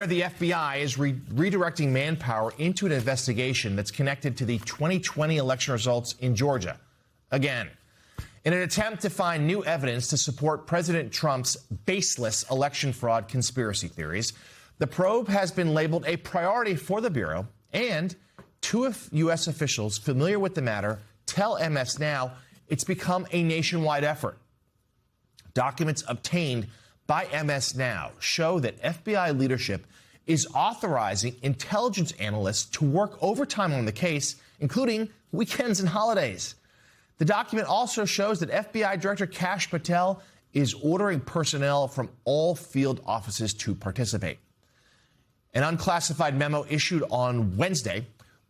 The FBI is redirecting manpower into an investigation that's connected to the 2020 election results in Georgia. Again, in an attempt to find new evidence to support President Trump's baseless election fraud conspiracy theories, the probe has been labeled a priority for the Bureau, and two U.S. officials familiar with the matter tell MS Now it's become a nationwide effort. Documents obtained by MS Now show that FBI leadership is authorizing intelligence analysts to work overtime on the case, including weekends and holidays. The document also shows that FBI Director Kash Patel is ordering personnel from all field offices to participate. An unclassified memo issued on Wednesday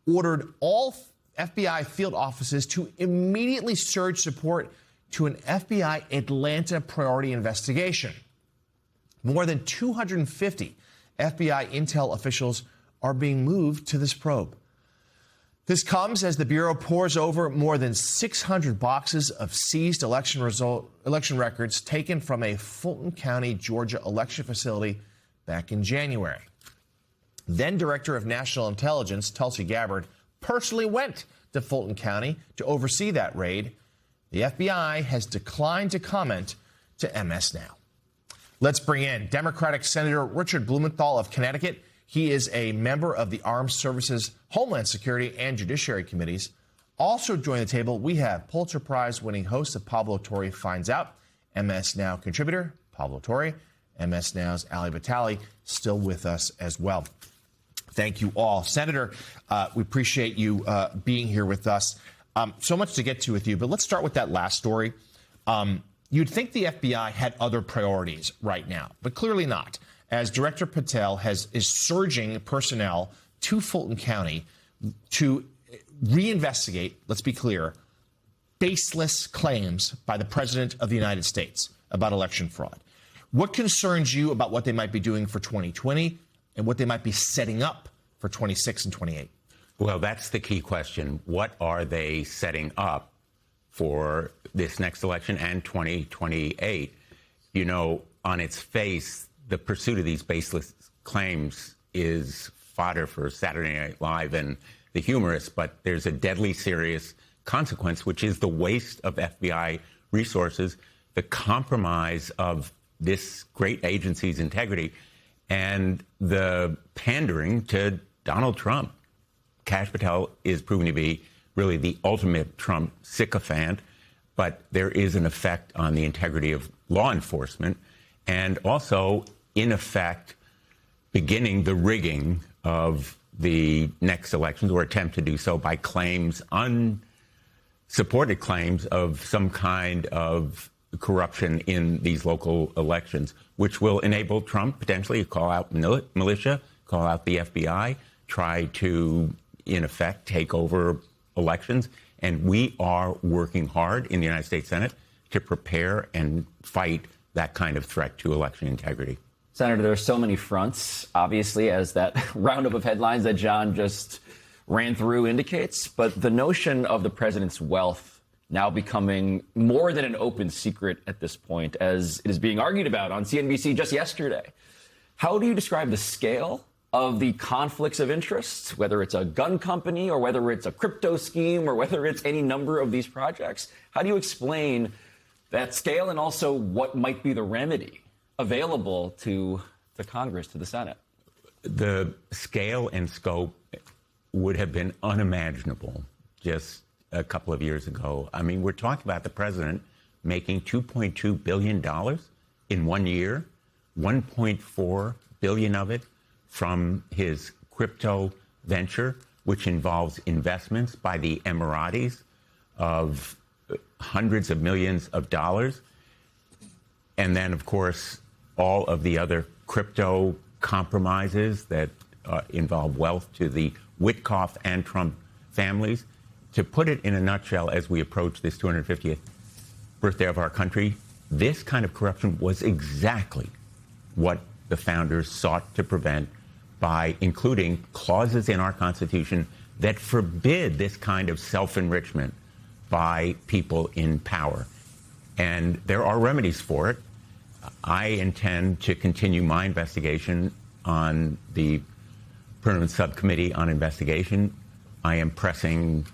ordered all FBI field offices to immediately surge support to an FBI Atlanta priority investigation. More than 250 FBI intel officials are being moved to this probe. This comes as the Bureau pores over more than 600 boxes of seized election records taken from a Fulton County, Georgia election facility back in January. Then Director of National Intelligence Tulsi Gabbard personally went to Fulton County to oversee that raid. The FBI has declined to comment to MS Now. Let's bring in Democratic Senator Richard Blumenthal of Connecticut. He is a member of the Armed Services, Homeland Security, and Judiciary Committees. Also joining the table, we have Pulitzer Prize-winning host of Pablo Torre Finds Out, MS Now contributor Pablo Torre, MS Now's Ali Vitale, still with us as well. Thank you all. Senator, we appreciate you being here with us. So much to get to with you, but let's start with that last story. You'd think the FBI had other priorities right now, but clearly not, as Director Patel is surging personnel to Fulton County to reinvestigate, let's be clear, baseless claims by the President of the United States about election fraud. What concerns you about what they might be doing for 2020 and what they might be setting up for 26 and 28? Well, that's the key question. What are they setting up for this next election and 2028? You know, on its face, the pursuit of these baseless claims is fodder for Saturday Night Live and the humorists, but there's a deadly serious consequence, which is the waste of FBI resources, the compromise of this great agency's integrity, and the pandering to Donald Trump. Kash Patel is proven to be really the ultimate Trump sycophant, but there is an effect on the integrity of law enforcement and also, in effect, beginning the rigging of the next elections or attempt to do so by claims, unsupported claims of some kind of corruption in these local elections, which will enable Trump potentially to call out militia, call out the FBI, try to, in effect, take over elections. And we are working hard in the United States Senate to prepare and fight that kind of threat to election integrity. Senator, there are so many fronts, obviously, as that roundup of headlines that John just ran through indicates. But the notion of the president's wealth now becoming more than an open secret at this point, as it is being argued about on CNBC just yesterday. How do you describe the scale of the conflicts of interest, whether it's a gun company or whether it's a crypto scheme or whether it's any number of these projects? How do you explain that scale and also what might be the remedy available to the Congress, to the Senate? The scale and scope would have been unimaginable just a couple of years ago. I mean, we're talking about the president making $2.2 billion in 1 year, 1.4 billion of it from his crypto venture, which involves investments by the Emiratis of hundreds of millions of dollars. And then, of course, all of the other crypto compromises that involve wealth to the Witkoff and Trump families. To put it in a nutshell, as we approach this 250th birthday of our country, this kind of corruption was exactly what the founders sought to prevent by including clauses in our Constitution that forbid this kind of self-enrichment by people in power. And there are remedies for it. I intend to continue my investigation on the Permanent Subcommittee on Investigation. I am pressing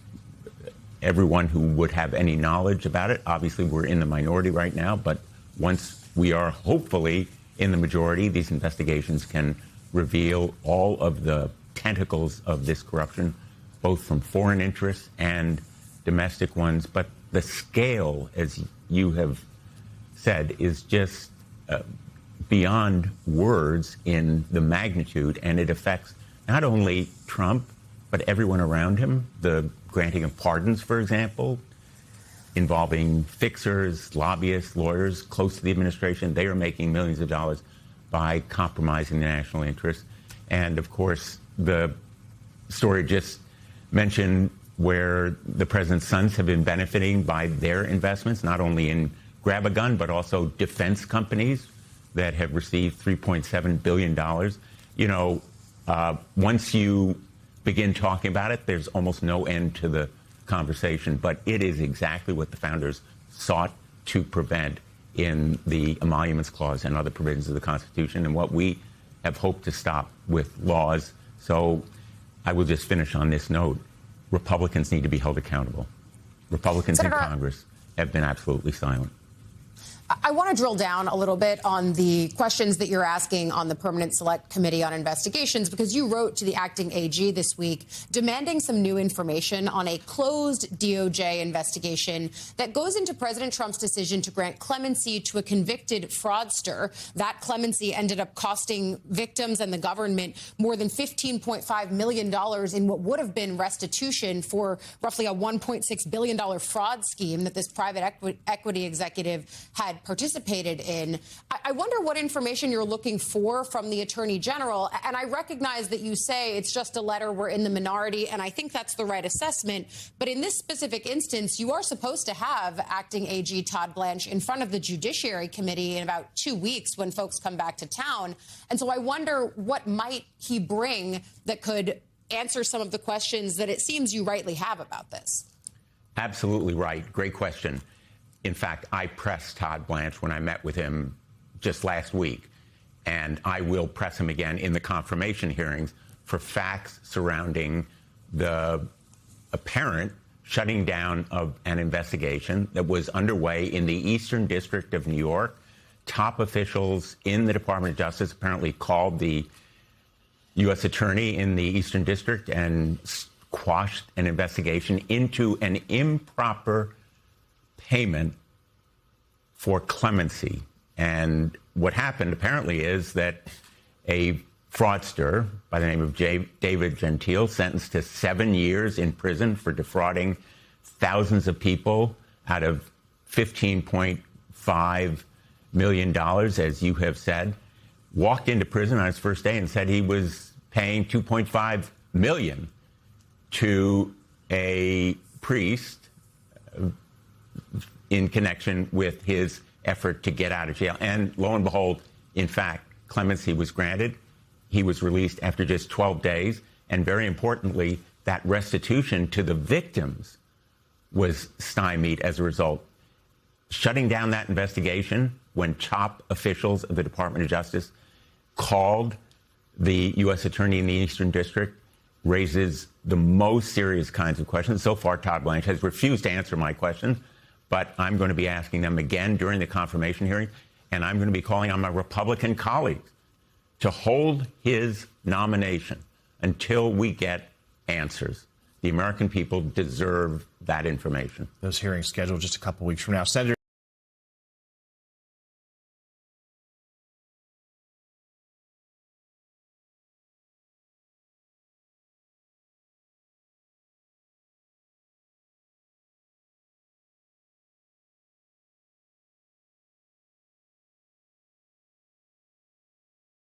everyone who would have any knowledge about it. Obviously, we're in the minority right now, but once we are hopefully in the majority, these investigations can reveal all of the tentacles of this corruption, both from foreign interests and domestic ones. But the scale, as you have said, is just beyond words in the magnitude, and it affects not only Trump, but everyone around him. The granting of pardons, for example, involving fixers, lobbyists, lawyers close to the administration. They are making millions of dollars by compromising the national interest. And of course, the story just mentioned where the president's sons have been benefiting by their investments, not only in Grab a Gun, but also defense companies that have received $3.7 billion. You know, once you begin talking about it, there's almost no end to the conversation. But it is exactly what the founders sought to prevent in the Emoluments Clause and other provisions of the Constitution, and what we have hoped to stop with laws. So I will just finish on this note. Republicans need to be held accountable. Republicans in Congress have been absolutely silent. I want to drill down a little bit on the questions that you're asking on the Permanent Select Committee on Investigations, because you wrote to the acting AG this week demanding some new information on a closed DOJ investigation that goes into President Trump's decision to grant clemency to a convicted fraudster. That clemency ended up costing victims and the government more than $15.5 million in what would have been restitution for roughly a $1.6 billion fraud scheme that this private equity executive had participated in. I wonder what information you're looking for from the Attorney General. And I recognize that you say it's just a letter, we're in the minority, and I think that's the right assessment. But in this specific instance, you are supposed to have acting AG Todd Blanche in front of the Judiciary Committee in about 2 weeks when folks come back to town. And so I wonder what might he bring that could answer some of the questions that it seems you rightly have about this. Absolutely right. Great question. In fact, I pressed Todd Blanche when I met with him just last week, and I will press him again in the confirmation hearings for facts surrounding the apparent shutting down of an investigation that was underway in the Eastern District of New York. Top officials in the Department of Justice apparently called the U.S. attorney in the Eastern District and quashed an investigation into an improper payment for clemency. And what happened apparently is that a fraudster by the name of David Gentile, sentenced to 7 years in prison for defrauding thousands of people out of $15.5 million, as you have said, walked into prison on his first day and said he was paying $2.5 million to a priest in connection with his effort to get out of jail. And lo and behold, in fact, clemency was granted. He was released after just 12 days. And very importantly, that restitution to the victims was stymied as a result. Shutting down that investigation when top officials of the Department of Justice called the U.S. attorney in the Eastern District raises the most serious kinds of questions. So far, Todd Blanche has refused to answer my questions, but I'm going to be asking them again during the confirmation hearing, and I'm going to be calling on my Republican colleagues to hold his nomination until we get answers. The American people deserve that information. Those hearings scheduled just a couple weeks from now. Senator